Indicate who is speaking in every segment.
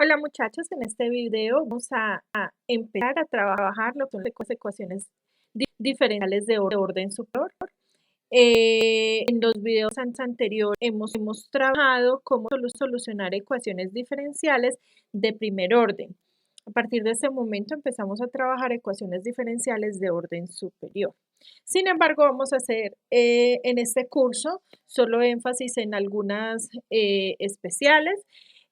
Speaker 1: Hola muchachos, en este video vamos a empezar a trabajar lo que son las ecuaciones diferenciales de orden superior. En los videos anteriores hemos trabajado cómo solucionar ecuaciones diferenciales de primer orden. A partir de ese momento empezamos a trabajar ecuaciones diferenciales de orden superior. Sin embargo, vamos a hacer en este curso solo énfasis en algunas especiales.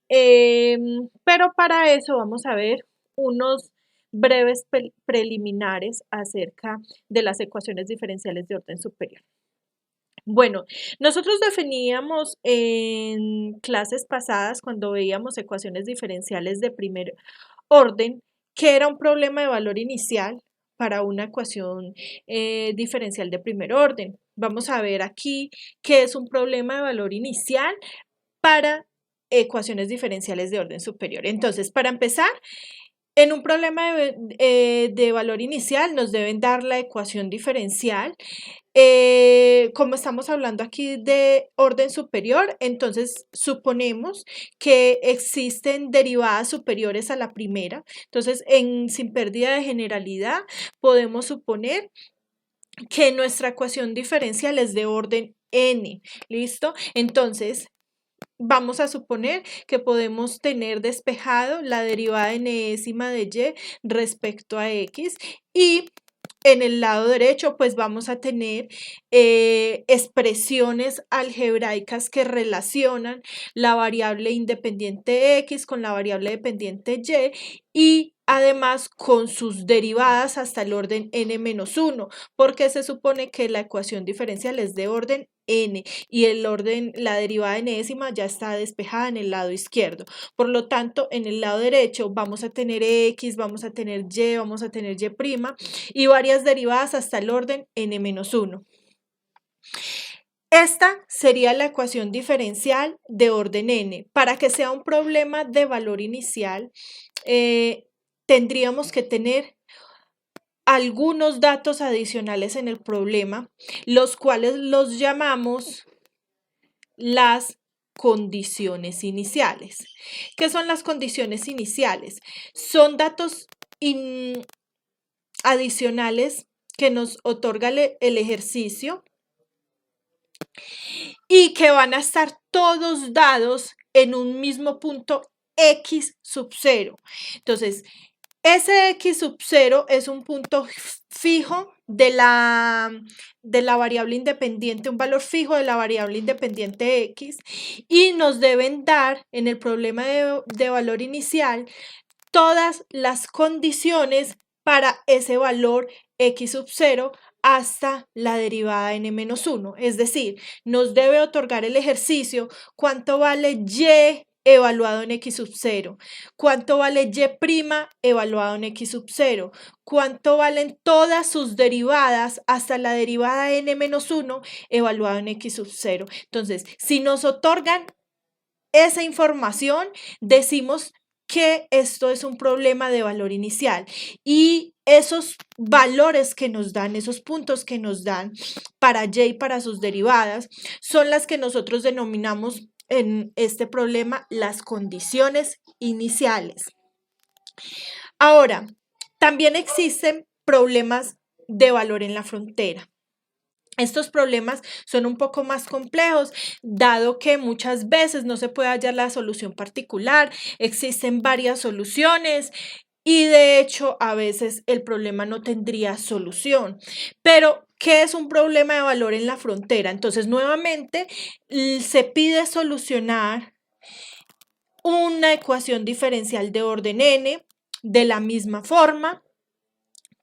Speaker 1: Pero para eso vamos a ver unos breves preliminares acerca de las ecuaciones diferenciales de orden superior. Bueno, nosotros definíamos en clases pasadas, cuando veíamos ecuaciones diferenciales de primer orden, que era un problema de valor inicial para una ecuación diferencial de primer orden. Vamos a ver aquí qué es un problema de valor inicial para ecuaciones diferenciales de orden superior. Entonces, para empezar, en un problema de valor inicial nos deben dar la ecuación diferencial. Como estamos hablando aquí de orden superior, entonces suponemos que existen derivadas superiores a la primera. Entonces, sin pérdida de generalidad, podemos suponer que nuestra ecuación diferencial es de orden n. ¿Listo? Entonces, vamos a suponer que podemos tener despejado la derivada enésima de y respecto a x, y en el lado derecho pues vamos a tener expresiones algebraicas que relacionan la variable independiente x con la variable dependiente y además con sus derivadas hasta el orden n-1, porque se supone que la ecuación diferencial es de orden n y la derivada enésima ya está despejada en el lado izquierdo. Por lo tanto, en el lado derecho vamos a tener x, vamos a tener y, vamos a tener y varias derivadas hasta el orden n-1. Esta sería la ecuación diferencial de orden n. Para que sea un problema de valor inicial, tendríamos que tener algunos datos adicionales en el problema, los cuales los llamamos las condiciones iniciales. ¿Qué son las condiciones iniciales? Son datos adicionales que nos otorga el ejercicio y que van a estar todos dados en un mismo punto x sub 0. Entonces, ese x sub 0 es un punto fijo de la variable independiente, un valor fijo de la variable independiente x, y nos deben dar en el problema de valor inicial todas las condiciones para ese valor x sub 0 hasta la derivada n-1. Es decir, nos debe otorgar el ejercicio cuánto vale y evaluado en x sub 0, cuánto vale y' evaluado en x sub 0, cuánto valen todas sus derivadas hasta la derivada n-1 evaluado en x sub 0. Entonces, si nos otorgan esa información, decimos que esto es un problema de valor inicial, y esos valores que nos dan, esos puntos que nos dan para y y para sus derivadas, son las que nosotros denominamos en este problema las condiciones iniciales. Ahora, también existen problemas de valor en la frontera. Estos problemas son un poco más complejos, dado que muchas veces no se puede hallar la solución particular, existen varias soluciones y de hecho a veces el problema no tendría solución. Pero, ¿qué es un problema de valor en la frontera? Entonces, nuevamente se pide solucionar una ecuación diferencial de orden n de la misma forma,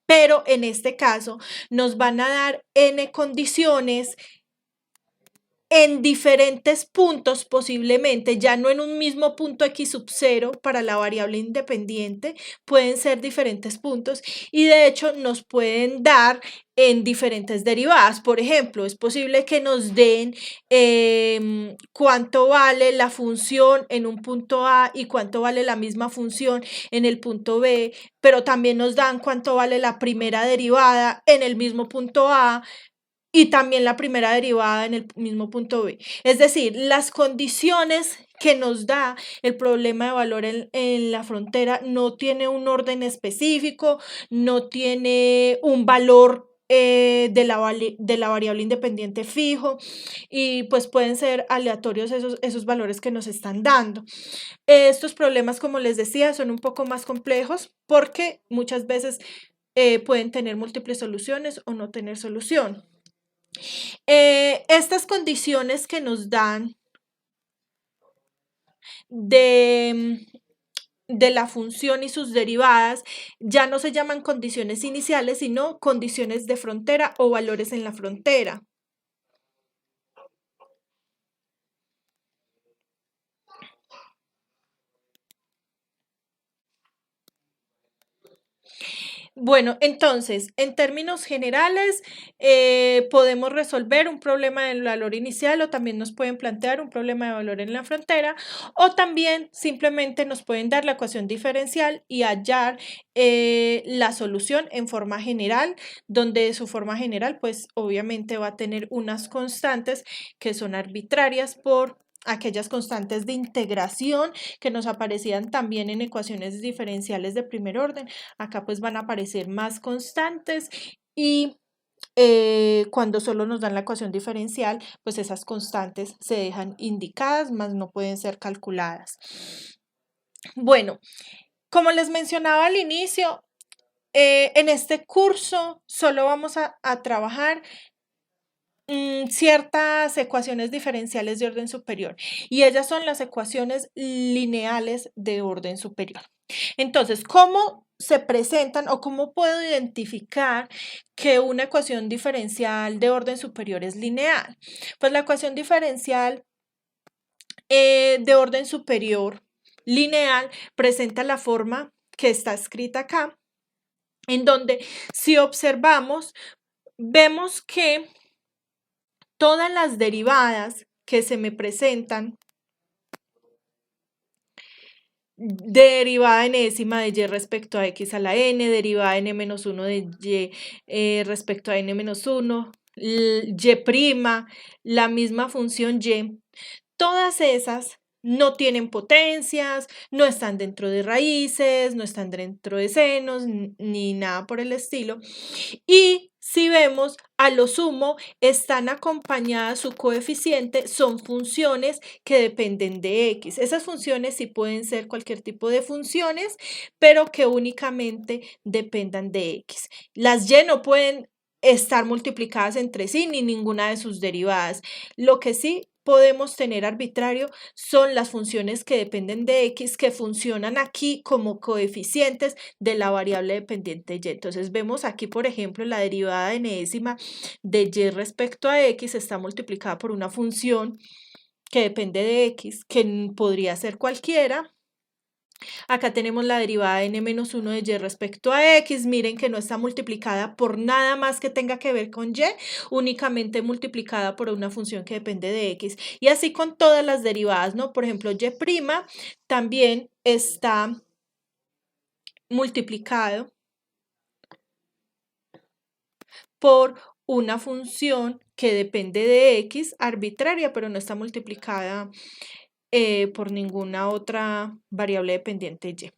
Speaker 1: pero en este caso nos van a dar n condiciones en diferentes puntos, posiblemente, ya no en un mismo punto x sub 0 para la variable independiente, pueden ser diferentes puntos, y de hecho nos pueden dar en diferentes derivadas. Por ejemplo, es posible que nos den cuánto vale la función en un punto A y cuánto vale la misma función en el punto B, pero también nos dan cuánto vale la primera derivada en el mismo punto A, y también la primera derivada en el mismo punto B. Es decir, las condiciones que nos da el problema de valor en la frontera no tiene un orden específico, no tiene un valor de la variable independiente fijo y pues pueden ser aleatorios esos valores que nos están dando. Estos problemas, como les decía, son un poco más complejos porque muchas veces pueden tener múltiples soluciones o no tener solución. Estas condiciones que nos dan de la función y sus derivadas ya no se llaman condiciones iniciales, sino condiciones de frontera o valores en la frontera. Bueno, entonces, en términos generales, podemos resolver un problema del valor inicial o también nos pueden plantear un problema de valor en la frontera o también simplemente nos pueden dar la ecuación diferencial y hallar la solución en forma general, donde su forma general pues obviamente va a tener unas constantes que son arbitrarias por aquellas constantes de integración que nos aparecían también en ecuaciones diferenciales de primer orden. Acá pues van a aparecer más constantes y cuando solo nos dan la ecuación diferencial, pues esas constantes se dejan indicadas, más no pueden ser calculadas. Bueno, como les mencionaba al inicio, en este curso solo vamos a trabajar ciertas ecuaciones diferenciales de orden superior y ellas son las ecuaciones lineales de orden superior. Entonces, ¿cómo se presentan o cómo puedo identificar que una ecuación diferencial de orden superior es lineal? Pues la ecuación diferencial de orden superior lineal presenta la forma que está escrita acá, en donde si observamos, vemos que todas las derivadas que se me presentan, derivada enésima de y respecto a x a la n, derivada n-1 de y respecto a n-1, y', la misma función y, todas esas no tienen potencias, no están dentro de raíces, no están dentro de senos, ni nada por el estilo. Y si vemos, a lo sumo, están acompañadas, su coeficiente son funciones que dependen de x. Esas funciones sí pueden ser cualquier tipo de funciones, pero que únicamente dependan de x. Las y no pueden estar multiplicadas entre sí ni ninguna de sus derivadas. Lo que sí podemos tener arbitrario son las funciones que dependen de x, que funcionan aquí como coeficientes de la variable dependiente y. Entonces vemos aquí, por ejemplo, la derivada enésima de y respecto a x está multiplicada por una función que depende de x, que podría ser cualquiera. Acá tenemos la derivada de n-1 de y respecto a x. Miren que no está multiplicada por nada más que tenga que ver con y, únicamente multiplicada por una función que depende de x. Y así con todas las derivadas, ¿no? Por ejemplo, y' también está multiplicado por una función que depende de x, arbitraria, pero no está multiplicada por ninguna otra variable dependiente y.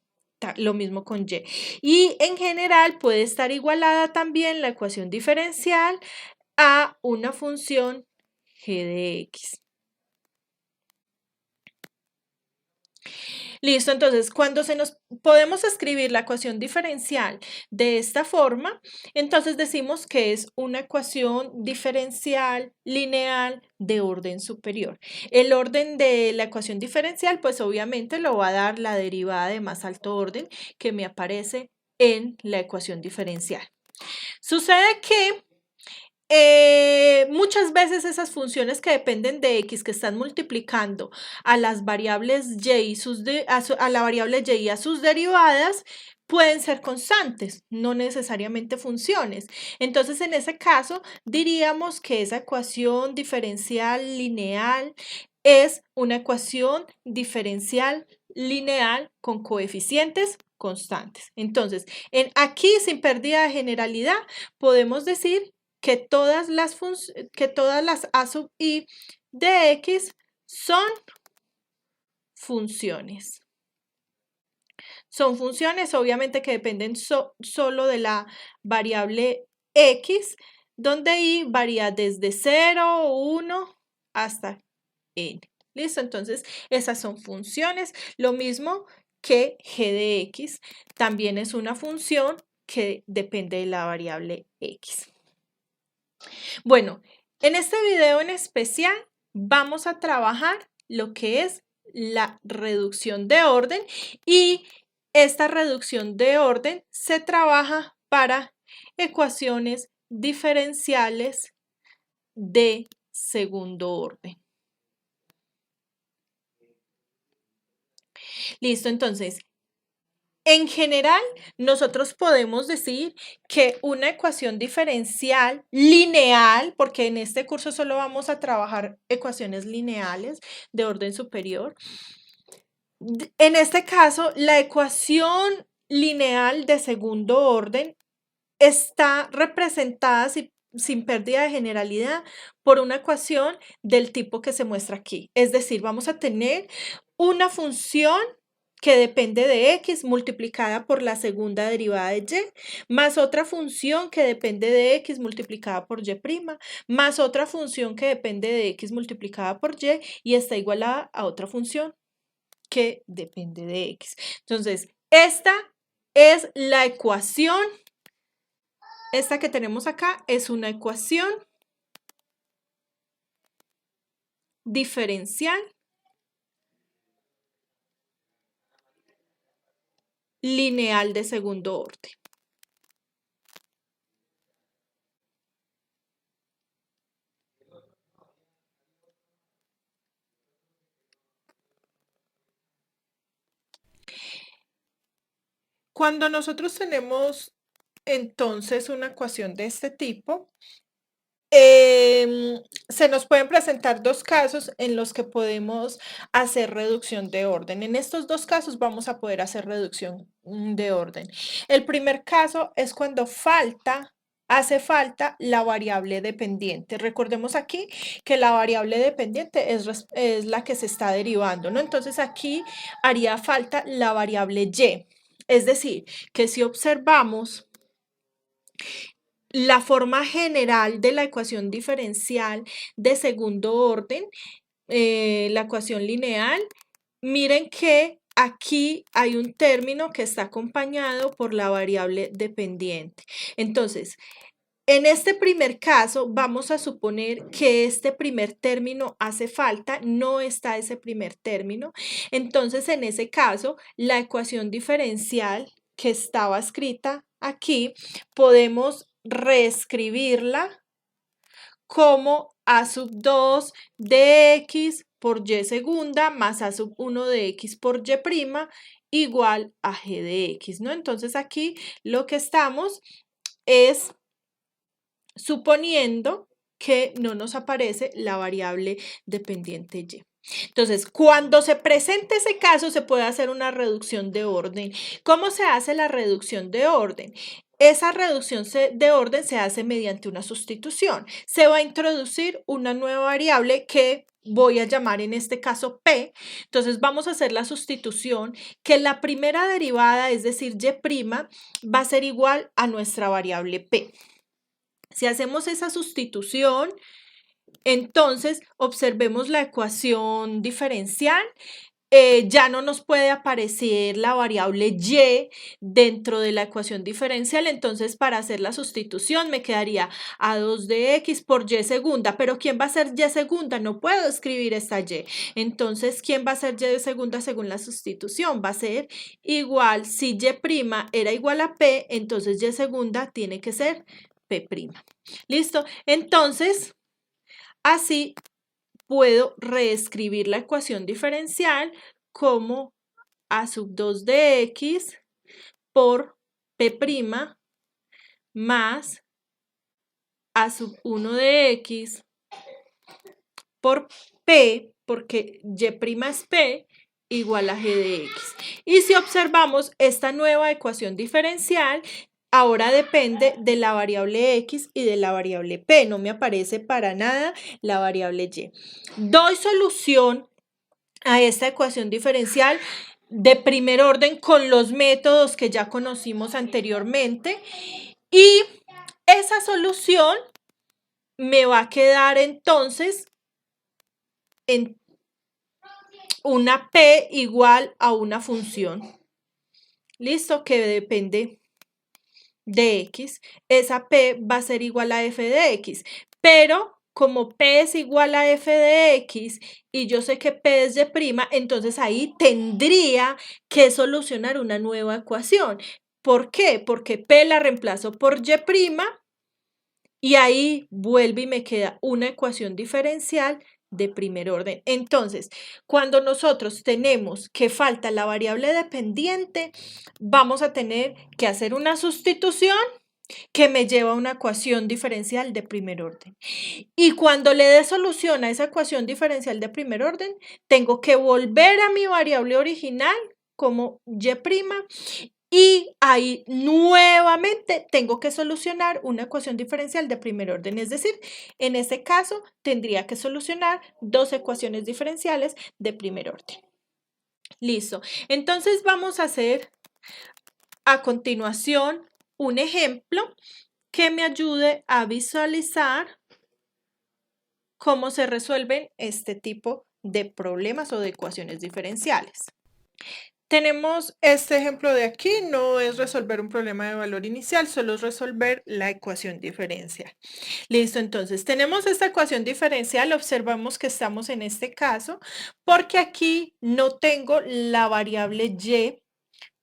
Speaker 1: Lo mismo con y. Y en general puede estar igualada también la ecuación diferencial a una función g de x. Listo, entonces cuando podemos escribir la ecuación diferencial de esta forma, entonces decimos que es una ecuación diferencial lineal de orden superior. El orden de la ecuación diferencial, pues obviamente lo va a dar la derivada de más alto orden que me aparece en la ecuación diferencial. Sucede que muchas veces esas funciones que dependen de x, que están multiplicando a las variables y a la variable y y a sus derivadas, pueden ser constantes, no necesariamente funciones. Entonces, en ese caso, diríamos que esa ecuación diferencial lineal es una ecuación diferencial lineal con coeficientes constantes. Entonces, aquí, sin pérdida de generalidad, podemos decir que todas las a sub i de x son funciones. Son funciones obviamente que dependen solo de la variable x, donde i varía desde 0, 1 hasta n. ¿Listo? Entonces, esas son funciones. Lo mismo que g de x, también es una función que depende de la variable x. Bueno, en este video en especial vamos a trabajar lo que es la reducción de orden, y esta reducción de orden se trabaja para ecuaciones diferenciales de segundo orden. Listo, entonces, en general, nosotros podemos decir que una ecuación diferencial lineal, porque en este curso solo vamos a trabajar ecuaciones lineales de orden superior. En este caso, la ecuación lineal de segundo orden está representada sin pérdida de generalidad por una ecuación del tipo que se muestra aquí. Es decir, vamos a tener una función que depende de x multiplicada por la segunda derivada de y, más otra función que depende de x multiplicada por y', más otra función que depende de x multiplicada por y está igualada a otra función que depende de x. Entonces, esta es la ecuación. Esta que tenemos acá es una ecuación diferencial lineal de segundo orden. Cuando nosotros tenemos entonces una ecuación de este tipo, se nos pueden presentar dos casos en los que podemos hacer reducción de orden. En estos dos casos vamos a poder hacer reducción de orden. El primer caso es cuando hace falta la variable dependiente. Recordemos aquí que la variable dependiente es la que se está derivando, ¿no? Entonces aquí haría falta la variable y. Es decir, que si observamos la forma general de la ecuación diferencial de segundo orden, la ecuación lineal, miren que aquí hay un término que está acompañado por la variable dependiente. Entonces, en este primer caso, vamos a suponer que este primer término hace falta, no está ese primer término. Entonces, en ese caso, la ecuación diferencial que estaba escrita aquí, podemos reescribirla como a sub 2 de x por y segunda más a sub 1 de x por y' igual a g de x, ¿no? Entonces, aquí lo que estamos es suponiendo que no nos aparece la variable dependiente y. Entonces, cuando se presente ese caso, se puede hacer una reducción de orden. ¿Cómo se hace la reducción de orden? Esa reducción de orden se hace mediante una sustitución. Se va a introducir una nueva variable que voy a llamar en este caso P. Entonces, vamos a hacer la sustitución, que la primera derivada, es decir, y', va a ser igual a nuestra variable P. Si hacemos esa sustitución, entonces observemos la ecuación diferencial. Ya no nos puede aparecer la variable y dentro de la ecuación diferencial. Entonces, para hacer la sustitución me quedaría a 2 de x por y segunda. Pero ¿quién va a ser y segunda? No puedo escribir esta y. Entonces, ¿quién va a ser y segunda según la sustitución? Va a ser igual, si y' era igual a p, entonces y segunda tiene que ser P'. ¿Listo? Entonces, así puedo reescribir la ecuación diferencial como a sub 2 de x por P' más a sub 1 de x por P, porque y' es P, igual a g de x. Y si observamos esta nueva ecuación diferencial, ahora depende de la variable x y de la variable p. No me aparece para nada la variable y. Doy solución a esta ecuación diferencial de primer orden con los métodos que ya conocimos anteriormente y esa solución me va a quedar entonces en una p igual a una función. ¿Listo? Que depende de x. Esa p va a ser igual a f de x. Pero como p es igual a f de x y yo sé que p es de prima, entonces ahí tendría que solucionar una nueva ecuación. ¿Por qué? Porque p la reemplazo por y prima y ahí vuelve y me queda una ecuación diferencial de primer orden. Entonces, cuando nosotros tenemos que falta la variable dependiente, vamos a tener que hacer una sustitución que me lleva a una ecuación diferencial de primer orden. Y cuando le dé solución a esa ecuación diferencial de primer orden, tengo que volver a mi variable original como y' y ahí nuevamente tengo que solucionar una ecuación diferencial de primer orden. Es decir, en este caso tendría que solucionar dos ecuaciones diferenciales de primer orden. Listo. Entonces vamos a hacer a continuación un ejemplo que me ayude a visualizar cómo se resuelven este tipo de problemas o de ecuaciones diferenciales. Tenemos este ejemplo de aquí, no es resolver un problema de valor inicial, solo es resolver la ecuación diferencial. Listo, entonces tenemos esta ecuación diferencial, observamos que estamos en este caso, porque aquí no tengo la variable y,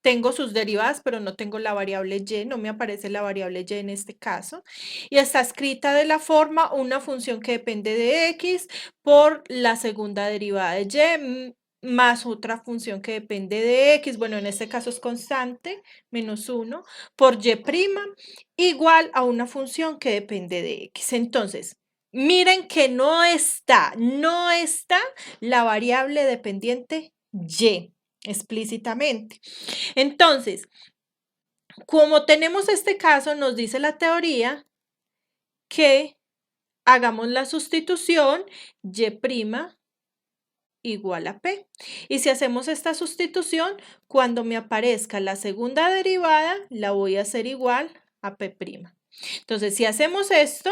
Speaker 1: tengo sus derivadas, pero no tengo la variable y, no me aparece la variable y en este caso. Y está escrita de la forma una función que depende de x por la segunda derivada de y más otra función que depende de x, bueno, en este caso es constante, menos 1, por y' igual a una función que depende de x. Entonces, miren que no está la variable dependiente y explícitamente. Entonces, como tenemos este caso, nos dice la teoría que hagamos la sustitución y' igual a p. Y si hacemos esta sustitución, cuando me aparezca la segunda derivada, la voy a hacer igual a p'. Entonces, si hacemos esto,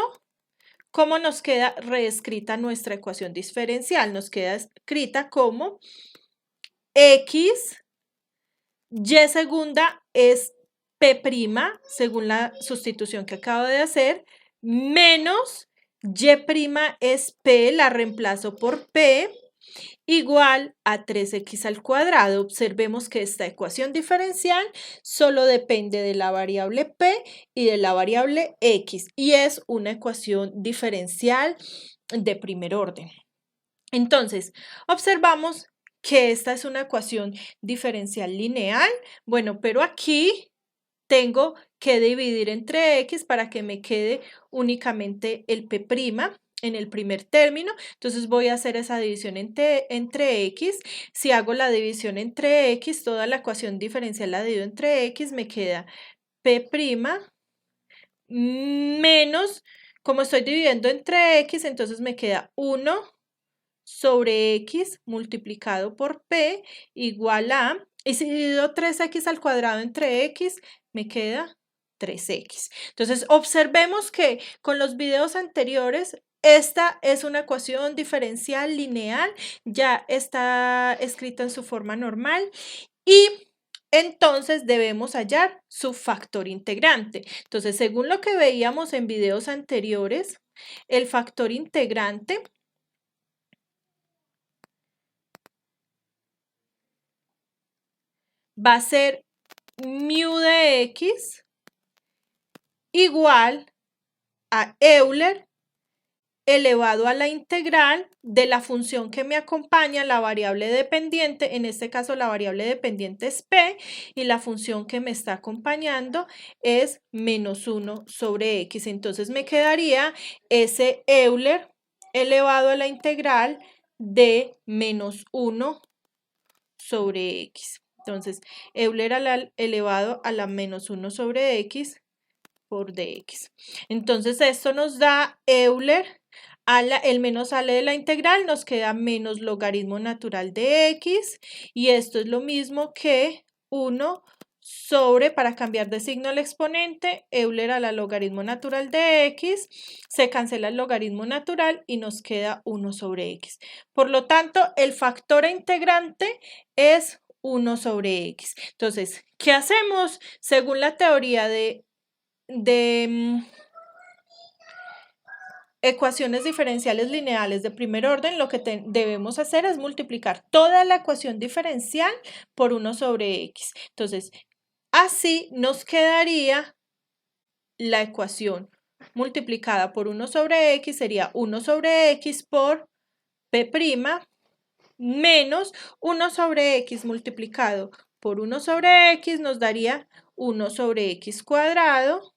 Speaker 1: ¿cómo nos queda reescrita nuestra ecuación diferencial? Nos queda escrita como x, y segunda es p', según la sustitución que acabo de hacer, menos y' es p, la reemplazo por p, igual a 3x al cuadrado. Observemos que esta ecuación diferencial solo depende de la variable p y de la variable x y es una ecuación diferencial de primer orden. Entonces, observamos que esta es una ecuación diferencial lineal. Bueno, pero aquí tengo que dividir entre x para que me quede únicamente el p' en el primer término, entonces voy a hacer esa división entre x. Si hago la división entre x, toda la ecuación diferencial la divido entre x, me queda p' menos, como estoy dividiendo entre x, entonces me queda 1 sobre x multiplicado por p igual a, y si divido 3x al cuadrado entre x, me queda 3x. Entonces, observemos que con los videos anteriores, esta es una ecuación diferencial lineal, ya está escrita en su forma normal y entonces debemos hallar su factor integrante. Entonces, según lo que veíamos en videos anteriores, el factor integrante va a ser mu de x igual a Euler elevado a la integral de la función que me acompaña, la variable dependiente, en este caso la variable dependiente es p, y la función que me está acompañando es menos 1 sobre x. Entonces me quedaría ese Euler elevado a la integral de menos 1 sobre x. Entonces, Euler elevado a la menos 1 sobre x por dx. Entonces esto nos da Euler, el menos sale de la integral, nos queda menos logaritmo natural de x, y esto es lo mismo que 1 sobre, para cambiar de signo el exponente, Euler a la logaritmo natural de x, se cancela el logaritmo natural y nos queda 1 sobre x. Por lo tanto, el factor integrante es 1 sobre x. Entonces, ¿qué hacemos? Según la teoría de ecuaciones diferenciales lineales de primer orden, lo que debemos hacer es multiplicar toda la ecuación diferencial por 1 sobre x. Entonces, así nos quedaría la ecuación multiplicada por 1 sobre x, sería 1 sobre x por p' menos 1 sobre x multiplicado por 1 sobre x nos daría 1 sobre x cuadrado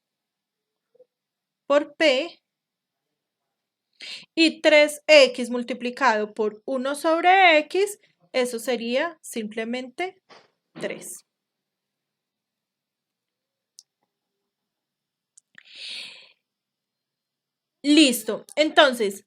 Speaker 1: por p, y 3x multiplicado por 1 sobre x, eso sería simplemente 3. Listo. Entonces,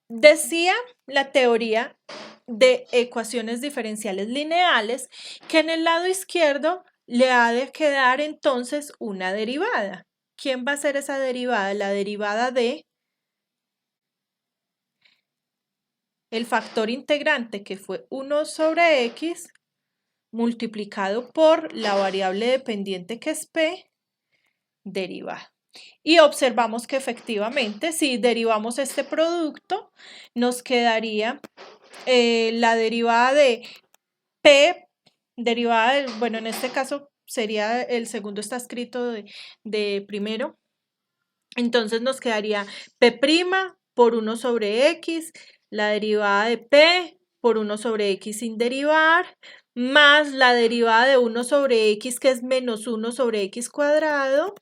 Speaker 1: decía la teoría de ecuaciones diferenciales lineales que en el lado izquierdo le ha de quedar entonces una derivada. ¿Quién va a ser esa derivada? La derivada de el factor integrante, que fue 1 sobre x, multiplicado por la variable dependiente, que es p, derivada. Y observamos que efectivamente, si derivamos este producto, nos quedaría la derivada de p, derivada del, bueno, en este caso sería el segundo, está escrito de primero. Entonces nos quedaría p' por 1 sobre x, la derivada de p por 1 sobre x sin derivar, más la derivada de 1 sobre x, que es menos 1 sobre x cuadrado,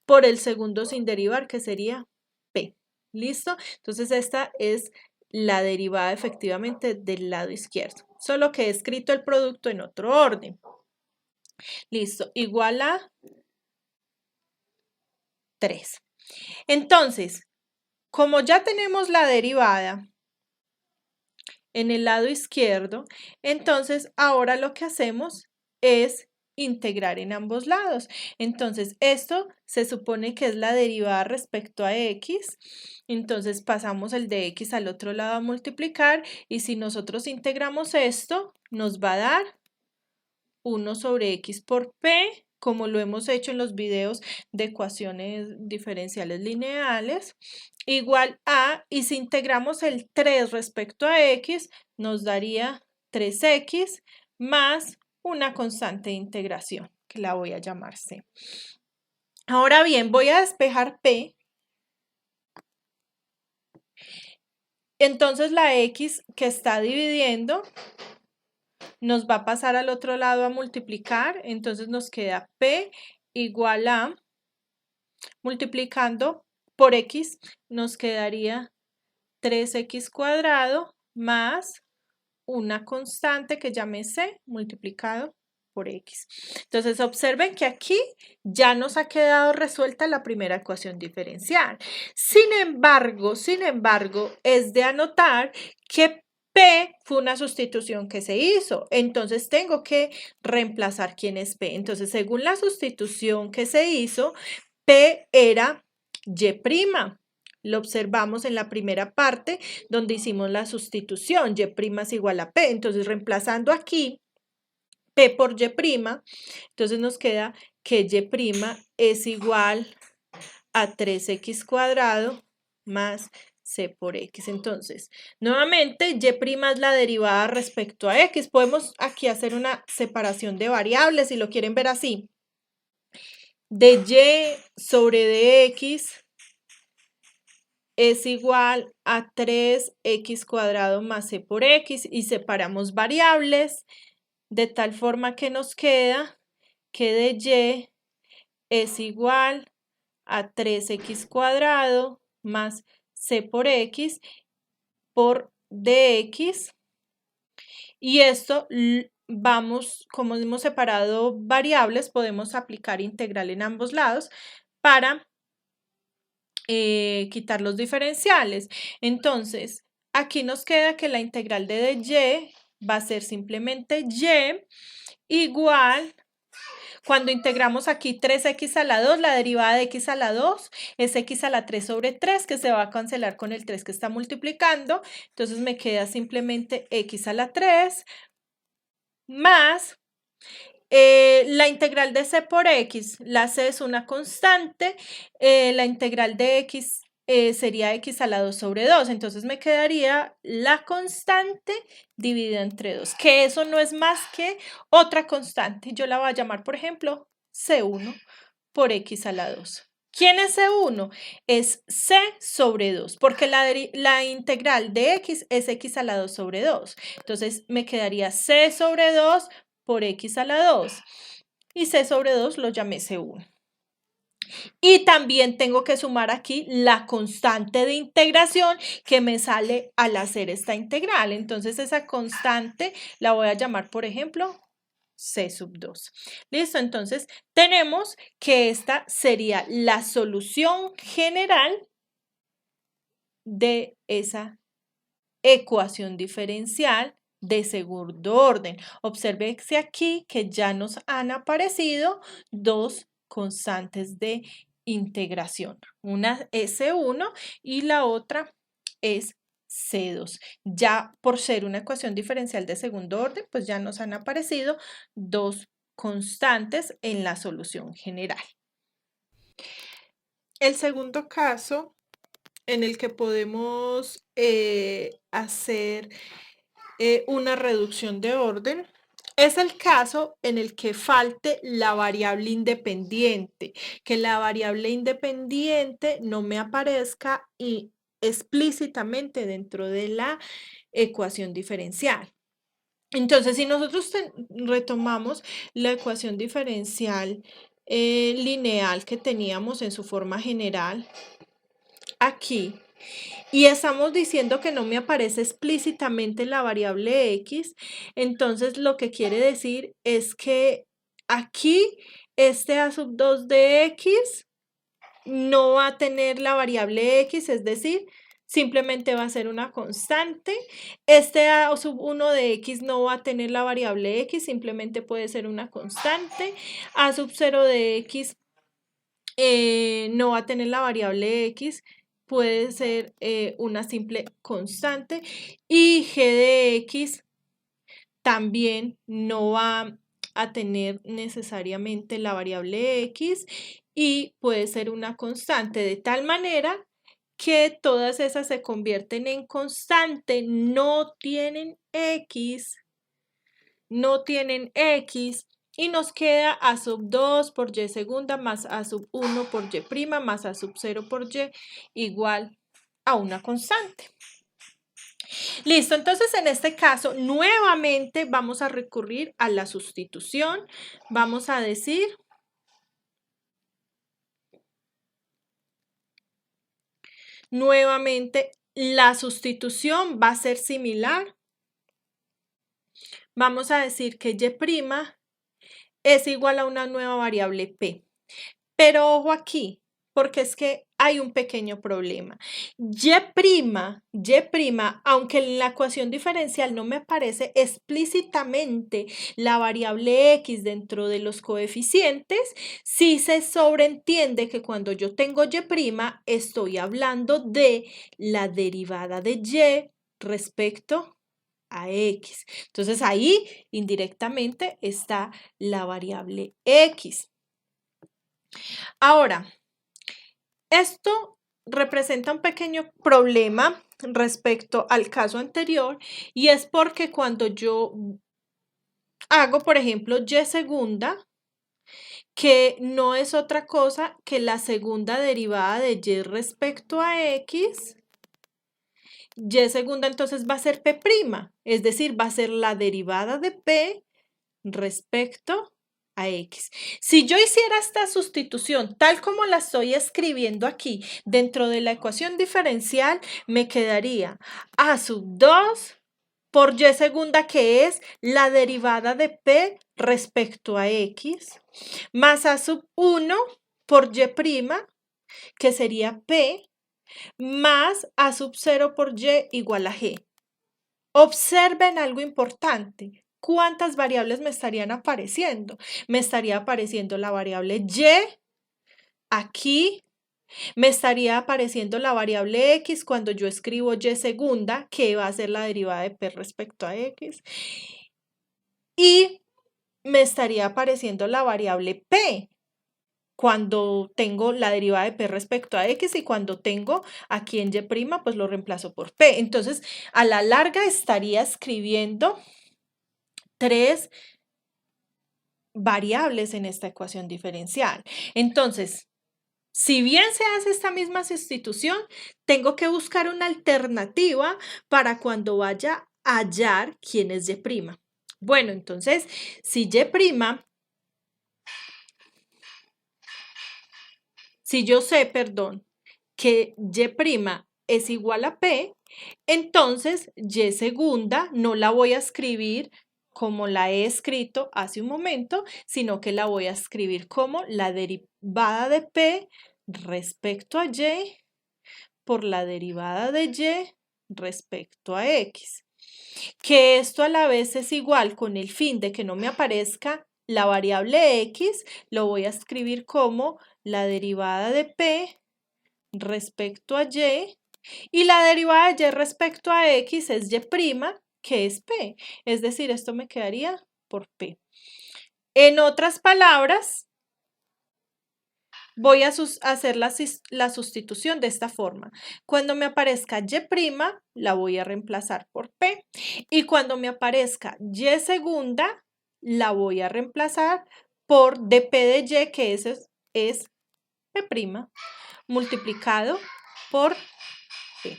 Speaker 1: por el segundo sin derivar, que sería p. ¿Listo? Entonces esta es la derivada efectivamente del lado izquierdo, solo que he escrito el producto en otro orden. Listo, igual a 3. Entonces, como ya tenemos la derivada en el lado izquierdo, entonces ahora lo que hacemos es integrar en ambos lados. Entonces esto se supone que es la derivada respecto a x, entonces pasamos el de x al otro lado a multiplicar, y si nosotros integramos esto, nos va a dar 1 sobre x por p, como lo hemos hecho en los videos de ecuaciones diferenciales lineales, igual a, y si integramos el 3 respecto a x, nos daría 3x más una constante de integración, que la voy a llamar c. Ahora bien, voy a despejar p. Entonces la x que está dividiendo nos va a pasar al otro lado a multiplicar, entonces nos queda p igual a, multiplicando por x, nos quedaría 3x cuadrado más una constante que llamé c multiplicado por x. Entonces observen que aquí ya nos ha quedado resuelta la primera ecuación diferencial. Sin embargo, es de anotar que P fue una sustitución que se hizo, entonces tengo que reemplazar quién es P. Entonces, según la sustitución que se hizo, P era Y'. Lo observamos en la primera parte donde hicimos la sustitución, Y' es igual a P. Entonces, reemplazando aquí P por Y', entonces nos queda que Y' es igual a 3x cuadrado más c por x. Entonces, nuevamente, y' es la derivada respecto a x. Podemos aquí hacer una separación de variables, si lo quieren ver así. De y sobre dx es igual a 3x cuadrado más c por x, y separamos variables de tal forma que nos queda que de y es igual a 3x cuadrado más c por x por dx, y esto vamos, como hemos separado variables, podemos aplicar integral en ambos lados. para quitar los diferenciales. Entonces, aquí nos queda que la integral de y va a ser simplemente y igual, cuando integramos aquí 3x a la 2, la derivada de x a la 2 es x a la 3 sobre 3, que se va a cancelar con el 3 que está multiplicando. Entonces me queda simplemente x a la 3 más la integral de c por x. La c es una constante, la integral de x sería x a la 2 sobre 2, entonces me quedaría la constante dividida entre 2, que eso no es más que otra constante. Yo la voy a llamar, por ejemplo, C1 por x a la 2. ¿Quién es C1? Es C sobre 2, porque la integral de x es x a la 2 sobre 2. Entonces me quedaría C sobre 2 por x a la 2. Y C sobre 2 lo llamé C1. Y también tengo que sumar aquí la constante de integración que me sale al hacer esta integral. Entonces esa constante la voy a llamar, por ejemplo, C sub 2. ¿Listo? Entonces tenemos que esta sería la solución general de esa ecuación diferencial de segundo orden. Obsérvese aquí que ya nos han aparecido dos constantes de integración. Una es C1 y la otra es C2. Ya por ser una ecuación diferencial de segundo orden, pues ya nos han aparecido dos constantes en la solución general. El segundo caso en el que podemos hacer una reducción de orden es el caso en el que falte la variable independiente, que la variable independiente no me aparezca explícitamente dentro de la ecuación diferencial. Entonces, si nosotros retomamos la ecuación diferencial lineal que teníamos en su forma general, aquí, y estamos diciendo que no me aparece explícitamente la variable x, entonces lo que quiere decir es que aquí este a sub 2 de x no va a tener la variable x, es decir, simplemente va a ser una constante. Este a sub 1 de x no va a tener la variable x, simplemente puede ser una constante. A sub 0 de x no va a tener la variable x, puede ser una simple constante. Y g de x también no va a tener necesariamente la variable x y puede ser una constante, de tal manera que todas esas se convierten en constante, no tienen x, y nos queda a sub 2 por y segunda más a sub 1 por y prima más a sub 0 por y igual a una constante. Listo, entonces en este caso nuevamente vamos a recurrir a la sustitución. Vamos a decir nuevamente la sustitución va a ser similar. Vamos a decir que y' es igual a una nueva variable p. Pero ojo aquí, porque es que hay un pequeño problema. Y', aunque en la ecuación diferencial no me aparece explícitamente la variable x dentro de los coeficientes, sí se sobreentiende que cuando yo tengo y', estoy hablando de la derivada de y respecto a x. Entonces ahí indirectamente está la variable x. Ahora, esto representa un pequeño problema respecto al caso anterior y es porque cuando yo hago, por ejemplo, y segunda, que no es otra cosa que la segunda derivada de y respecto a x, y segunda entonces va a ser p', es decir, va a ser la derivada de p respecto a x. Si yo hiciera esta sustitución tal como la estoy escribiendo aquí dentro de la ecuación diferencial, me quedaría a sub 2 por y segunda, que es la derivada de p respecto a x, más a sub 1 por y', que sería P, más A sub 0 por Y igual a G. Observen algo importante. ¿Cuántas variables me estarían apareciendo? Me estaría apareciendo la variable Y aquí, me estaría apareciendo la variable X cuando yo escribo Y segunda, que va a ser la derivada de P respecto a X. Y me estaría apareciendo la variable P cuando tengo la derivada de P respecto a X, y cuando tengo aquí en Y', pues lo reemplazo por P. Entonces, a la larga estaría escribiendo 3 variables en esta ecuación diferencial. Entonces, si bien se hace esta misma sustitución, tengo que buscar una alternativa para cuando vaya a hallar quién es Y'. Bueno, entonces, si yo sé, perdón, que Y' es igual a P, entonces Y segunda no la voy a escribir como la he escrito hace un momento, sino que la voy a escribir como la derivada de P respecto a Y por la derivada de Y respecto a X. Que esto a la vez es igual, con el fin de que no me aparezca la variable X, lo voy a escribir como la derivada de P respecto a y la derivada de Y respecto a X es Y', que es P. Es decir, esto me quedaría por P. En otras palabras, voy a hacer la sustitución de esta forma. Cuando me aparezca Y', la voy a reemplazar por P. Y cuando me aparezca Y segunda, la voy a reemplazar por dP de Y, que es P', multiplicado por P.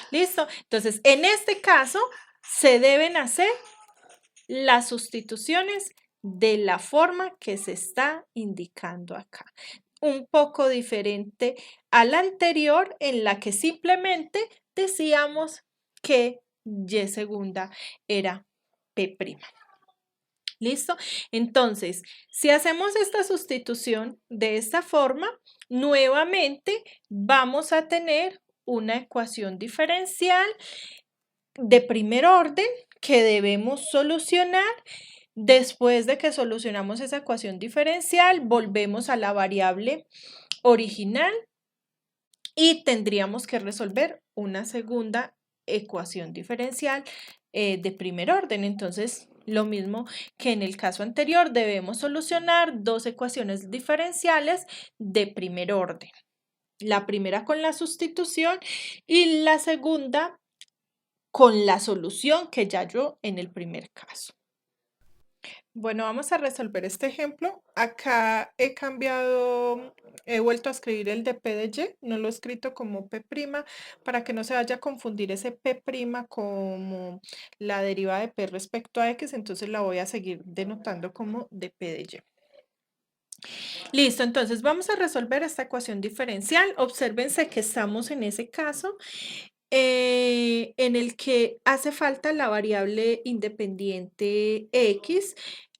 Speaker 1: ¿Listo? Entonces, en este caso, se deben hacer las sustituciones de la forma que se está indicando acá. Un poco diferente a la anterior, en la que simplemente decíamos que Y segunda era P'. ¿Listo? Entonces, si hacemos esta sustitución de esta forma, nuevamente vamos a tener una ecuación diferencial de primer orden que debemos solucionar. Después de que solucionamos esa ecuación diferencial, volvemos a la variable original y tendríamos que resolver una segunda ecuación diferencial de primer orden. Entonces, lo mismo que en el caso anterior, debemos solucionar dos ecuaciones diferenciales de primer orden. La primera con la sustitución y la segunda con la solución que ya halló en el primer caso. Bueno, vamos a resolver este ejemplo. Acá he vuelto a escribir el de P de Y, no lo he escrito como P', para que no se vaya a confundir ese P' como la derivada de P respecto a X, entonces la voy a seguir denotando como de P de Y. Listo, entonces vamos a resolver esta ecuación diferencial. Obsérvense que estamos en ese caso en el que hace falta la variable independiente X.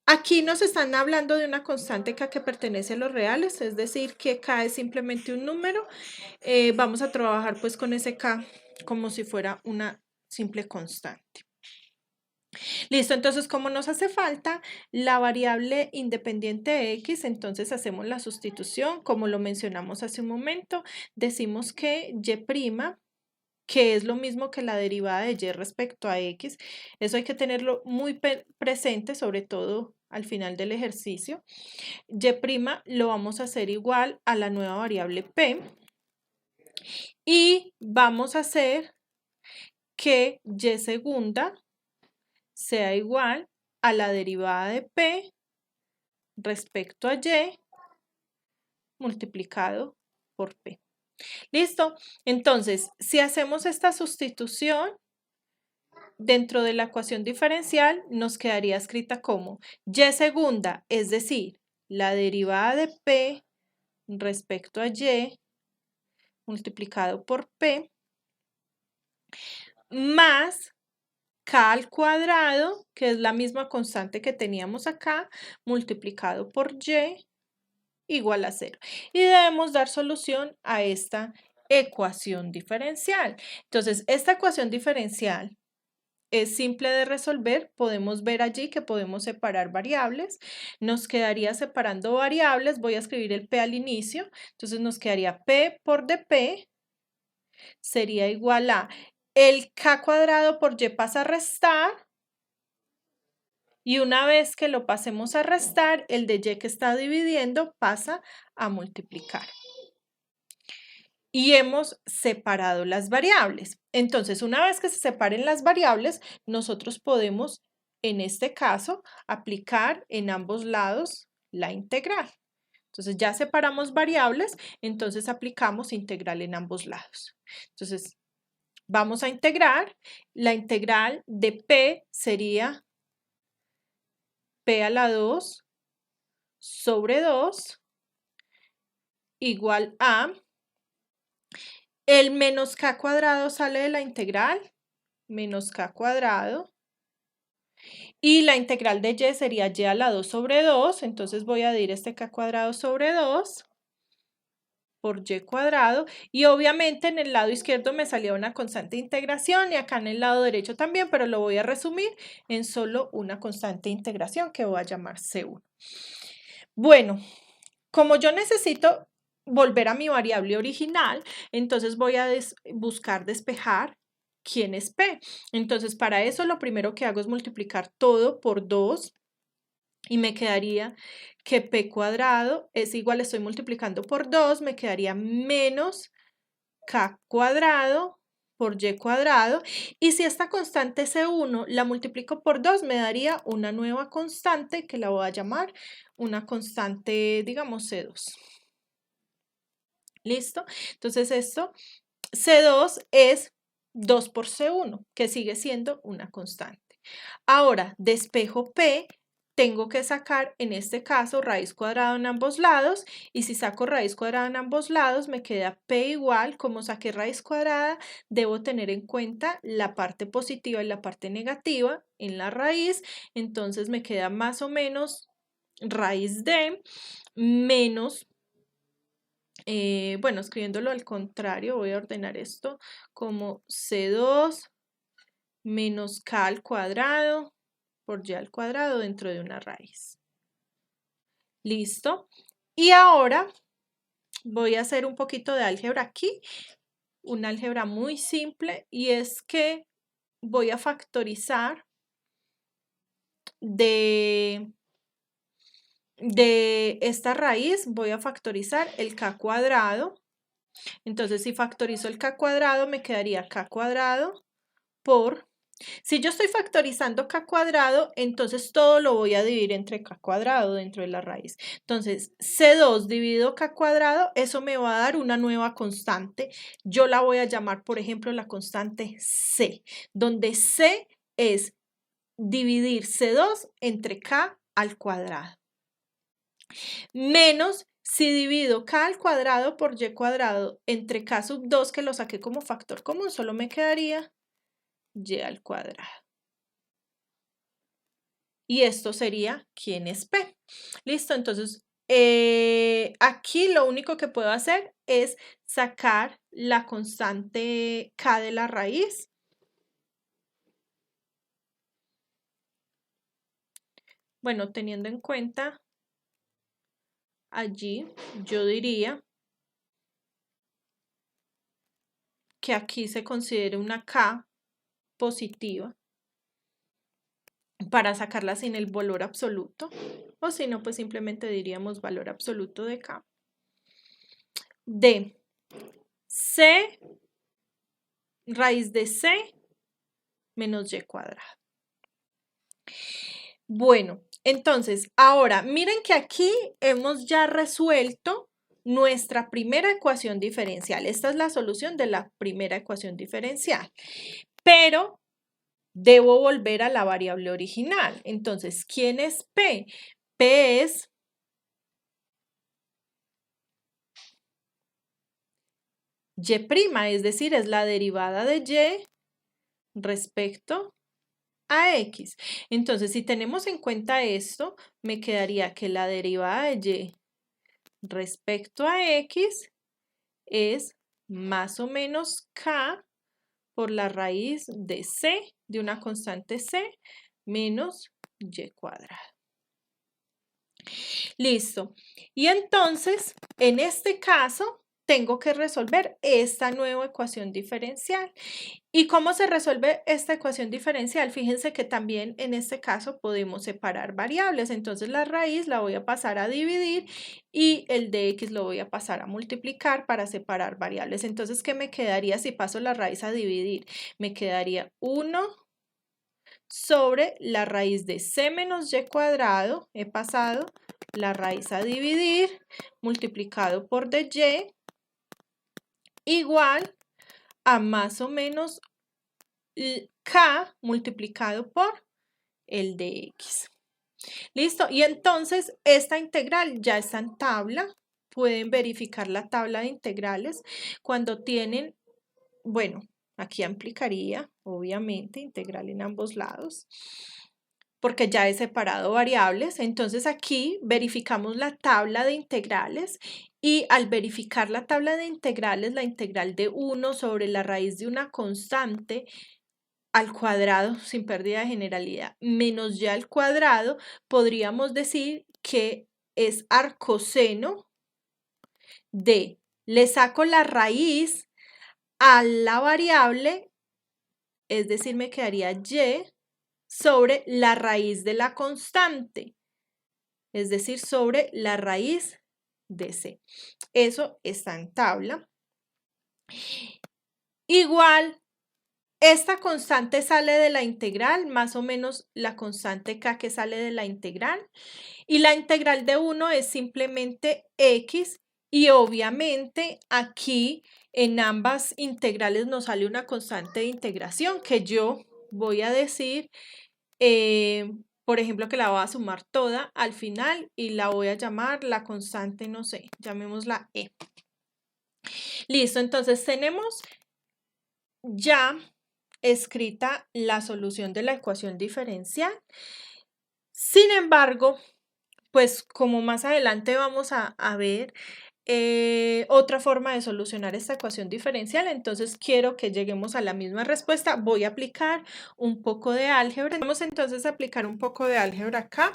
Speaker 1: Aquí nos están hablando de una constante K que pertenece a los reales, es decir, que K es simplemente un número. Vamos a trabajar pues con ese K como si fuera una simple constante. Listo, entonces como nos hace falta la variable independiente X, entonces hacemos la sustitución, como lo mencionamos hace un momento, decimos que Y', que es lo mismo que la derivada de Y respecto a X. Eso hay que tenerlo muy presente, sobre todo al final del ejercicio. Y' lo vamos a hacer igual a la nueva variable P y vamos a hacer que Y segunda sea igual a la derivada de P respecto a Y multiplicado por P. ¿Listo? Entonces, si hacemos esta sustitución, dentro de la ecuación diferencial nos quedaría escrita como Y segunda, es decir, la derivada de P respecto a Y multiplicado por P, más K al cuadrado, que es la misma constante que teníamos acá, multiplicado por Y igual a 0. Y debemos dar solución a esta ecuación diferencial. Entonces, esta ecuación diferencial es simple de resolver. Podemos ver allí que podemos separar variables. Nos quedaría separando variables. Voy a escribir el P al inicio. Entonces, nos quedaría P por dP sería igual a el K cuadrado por Y pasa a restar. Y una vez que lo pasemos a restar, el de Y que está dividiendo pasa a multiplicar. Y hemos separado las variables. Entonces, una vez que se separen las variables, nosotros podemos, en este caso, aplicar en ambos lados la integral. Entonces, ya separamos variables, entonces aplicamos integral en ambos lados. Entonces, vamos a integrar. La integral de P sería P a la 2 sobre 2 igual a el menos K cuadrado sale de la integral, menos K cuadrado. Y la integral de Y sería Y a la 2 sobre 2. Entonces voy a dividir este K cuadrado sobre 2 por Y cuadrado. Y obviamente en el lado izquierdo me salía una constante de integración y acá en el lado derecho también, pero lo voy a resumir en solo una constante de integración que voy a llamar C1. Bueno, como yo necesito volver a mi variable original, entonces voy a buscar despejar quién es P. Entonces, para eso lo primero que hago es multiplicar todo por 2 y me quedaría que P cuadrado es igual, estoy multiplicando por 2, me quedaría menos K cuadrado por Y cuadrado. Y si esta constante C1 la multiplico por 2, me daría una nueva constante que la voy a llamar una constante, digamos, C2. ¿Listo? Entonces esto, C2 es 2 por C1, que sigue siendo una constante. Ahora, despejo P, tengo que sacar, en este caso, raíz cuadrada en ambos lados, y si saco raíz cuadrada en ambos lados, me queda P igual, como saqué raíz cuadrada, debo tener en cuenta la parte positiva y la parte negativa en la raíz, entonces me queda más o menos raíz de menos, bueno, escribiéndolo al contrario, voy a ordenar esto como C2 menos K al cuadrado por Y al cuadrado dentro de una raíz. ¿Listo? Y ahora voy a hacer un poquito de álgebra aquí, una álgebra muy simple, y es que voy a factorizar de esta raíz, voy a factorizar el K cuadrado. Entonces, si factorizo el K cuadrado, me quedaría K cuadrado por... Si yo estoy factorizando K cuadrado, entonces todo lo voy a dividir entre K cuadrado dentro de la raíz. Entonces, C2 dividido K cuadrado, eso me va a dar una nueva constante. Yo la voy a llamar, por ejemplo, la constante C, donde C es dividir C2 entre K al cuadrado. Menos si divido K al cuadrado por Y cuadrado entre K sub 2, que lo saqué como factor común, solo me quedaría Y al cuadrado. Y esto sería quién es P. Listo, entonces aquí lo único que puedo hacer es sacar la constante K de la raíz. Bueno, teniendo en cuenta allí, yo diría que aquí se considere una K positiva para sacarla sin el valor absoluto, o si no, pues simplemente diríamos valor absoluto de K, de C, raíz de C menos Y cuadrado. Bueno, entonces, ahora miren que aquí hemos ya resuelto nuestra primera ecuación diferencial. Esta es la solución de la primera ecuación diferencial, pero debo volver a la variable original. Entonces, ¿quién es P? P es Y', es decir, es la derivada de Y respecto a X. Entonces, si tenemos en cuenta esto, me quedaría que la derivada de Y respecto a x es más o menos k por la raíz de c, de una constante c, menos y cuadrado. Listo. Y entonces, en este caso, tengo que resolver esta nueva ecuación diferencial. ¿Y cómo se resuelve esta ecuación diferencial? Fíjense que también en este caso podemos separar variables. Entonces, la raíz la voy a pasar a dividir y el de x lo voy a pasar a multiplicar para separar variables. Entonces, ¿qué me quedaría si paso la raíz a dividir? Me quedaría 1 sobre la raíz de c menos y cuadrado, he pasado la raíz a dividir, multiplicado por dy, igual a más o menos k multiplicado por el de x. ¿Listo? Y entonces esta integral ya está en tabla. Pueden verificar la tabla de integrales cuando tienen, bueno, aquí aplicaría, obviamente, integral en ambos lados, porque ya he separado variables. Entonces aquí verificamos la tabla de integrales y al verificar la tabla de integrales, la integral de 1 sobre la raíz de una constante al cuadrado sin pérdida de generalidad menos y al cuadrado, podríamos decir que es arcoseno de, le saco la raíz a la variable, es decir, me quedaría y sobre la raíz de la constante, es decir, sobre la raíz de c. Eso está en tabla. Igual, esta constante sale de la integral, más o menos la constante k que sale de la integral. Y la integral de 1 es simplemente x. Y obviamente aquí en ambas integrales nos sale una constante de integración que yo voy a decir, por ejemplo, que la voy a sumar toda al final y la voy a llamar la constante, no sé, llamémosla e. Listo, entonces tenemos ya escrita la solución de la ecuación diferencial. Sin embargo, pues como más adelante vamos a ver otra forma de solucionar esta ecuación diferencial, entonces quiero que lleguemos a la misma respuesta. Voy a aplicar un poco de álgebra. Vamos entonces a aplicar un poco de álgebra acá.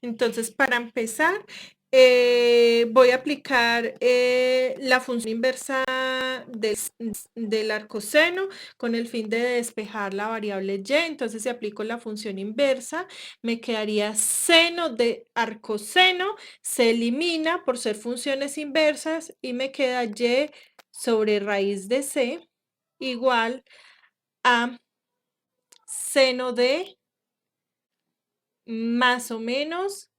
Speaker 1: Entonces, para empezar, voy a aplicar la función inversa del arcoseno con el fin de despejar la variable y. Entonces, si aplico la función inversa, me quedaría seno de arcoseno, se elimina por ser funciones inversas y me queda y sobre raíz de c igual a seno de más o menos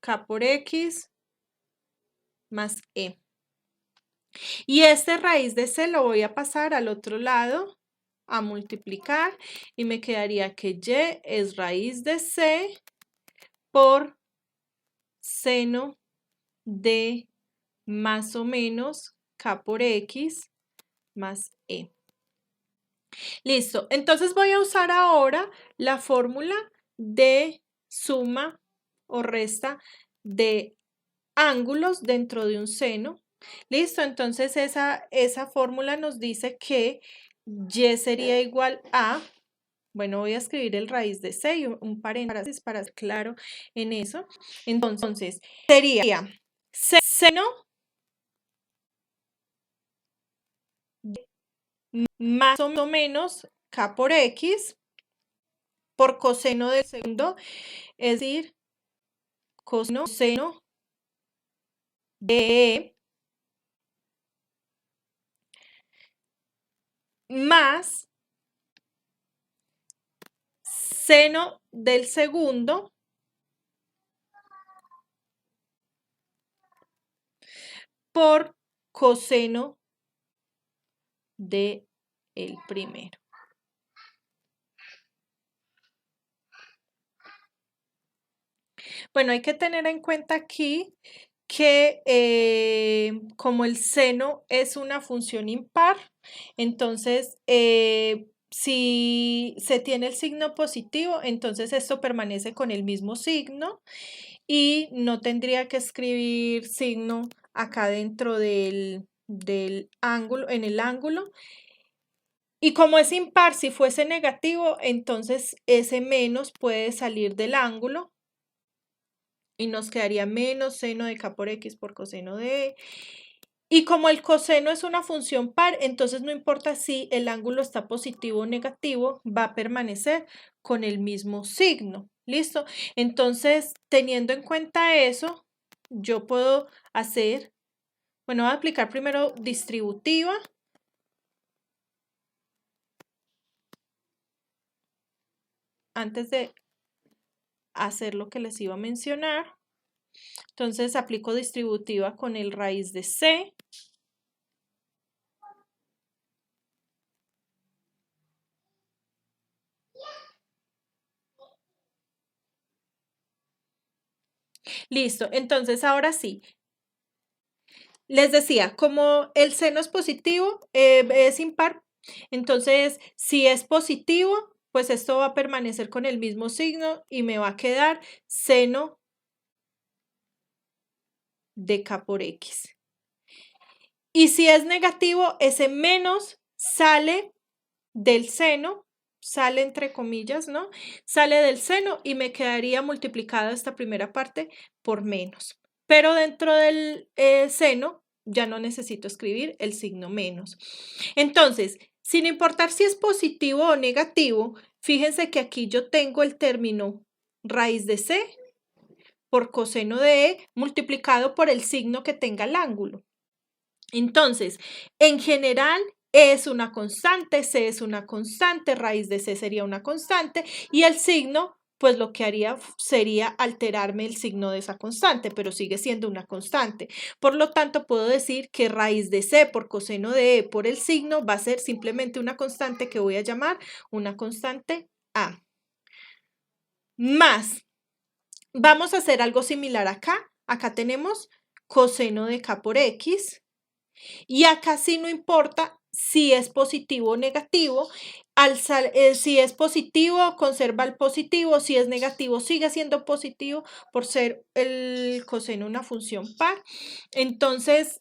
Speaker 1: k por x más e. Y este raíz de c lo voy a pasar al otro lado a multiplicar y me quedaría que y es raíz de c por seno de más o menos k por x más e. Listo, entonces voy a usar ahora la fórmula de suma o resta de ángulos dentro de un seno. Listo, entonces esa fórmula nos dice que y sería igual a, bueno, voy a escribir el raíz de c y un paréntesis para ser claro en eso. Entonces, sería seno más o menos k por x por coseno del segundo, es decir, coseno de e más seno del segundo por coseno de el primero. Bueno, hay que tener en cuenta aquí que como el seno es una función impar, entonces si se tiene el signo positivo, entonces esto permanece con el mismo signo y no tendría que escribir signo acá dentro del ángulo, en el ángulo. Y como es impar, si fuese negativo, entonces ese menos puede salir del ángulo y nos quedaría menos seno de k por x por coseno de e. Y como el coseno es una función par, entonces no importa si el ángulo está positivo o negativo, va a permanecer con el mismo signo. ¿Listo? Entonces, teniendo en cuenta eso, yo puedo hacer, bueno, voy a aplicar primero distributiva. Antes de hacer lo que les iba a mencionar. Entonces aplico distributiva con el raíz de c. Listo, entonces ahora sí. Les decía, como el seno es positivo, es impar, entonces si es positivo, pues esto va a permanecer con el mismo signo y me va a quedar seno de k por x. Y si es negativo, ese menos sale del seno, sale entre comillas, ¿no? Sale del seno y me quedaría multiplicada esta primera parte por menos. Pero dentro del seno ya no necesito escribir el signo menos. Entonces, sin importar si es positivo o negativo, fíjense que aquí yo tengo el término raíz de c por coseno de e multiplicado por el signo que tenga el ángulo. Entonces, en general, E es una constante, C es una constante, raíz de C sería una constante y el signo, pues lo que haría sería alterarme el signo de esa constante, pero sigue siendo una constante. Por lo tanto, puedo decir que raíz de C por coseno de E por el signo va a ser simplemente una constante que voy a llamar una constante A. Más, vamos a hacer algo similar acá. Acá tenemos coseno de K por X. Y acá sí no importa si es positivo o negativo. Si es positivo, conserva el positivo. Si es negativo, sigue siendo positivo por ser el coseno una función par. Entonces,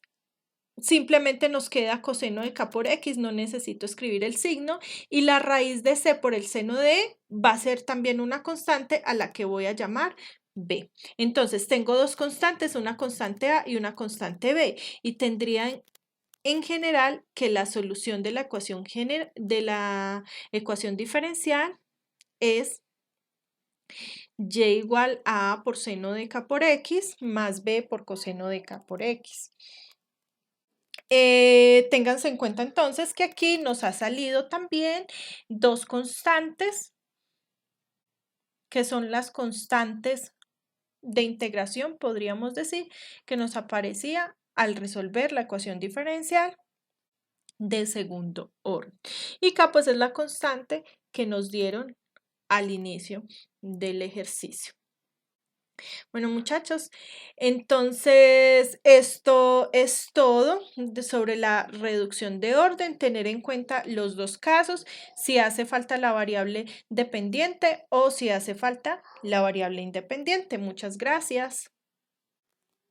Speaker 1: simplemente nos queda coseno de k por x, no necesito escribir el signo. Y la raíz de c por el seno de e va a ser también una constante a la que voy a llamar b. Entonces, tengo dos constantes, una constante a y una constante b. Y tendrían en general que la solución de la ecuación diferencial es y igual a A por seno de k por x más b por coseno de k por x. Ténganse en cuenta entonces que aquí nos ha salido también dos constantes, que son las constantes de integración, podríamos decir, que nos aparecía al resolver la ecuación diferencial de segundo orden. Y K pues es la constante que nos dieron al inicio del ejercicio. Bueno, muchachos, entonces esto es todo sobre la reducción de orden, tener en cuenta los dos casos, si hace falta la variable dependiente o si hace falta la variable independiente. Muchas gracias.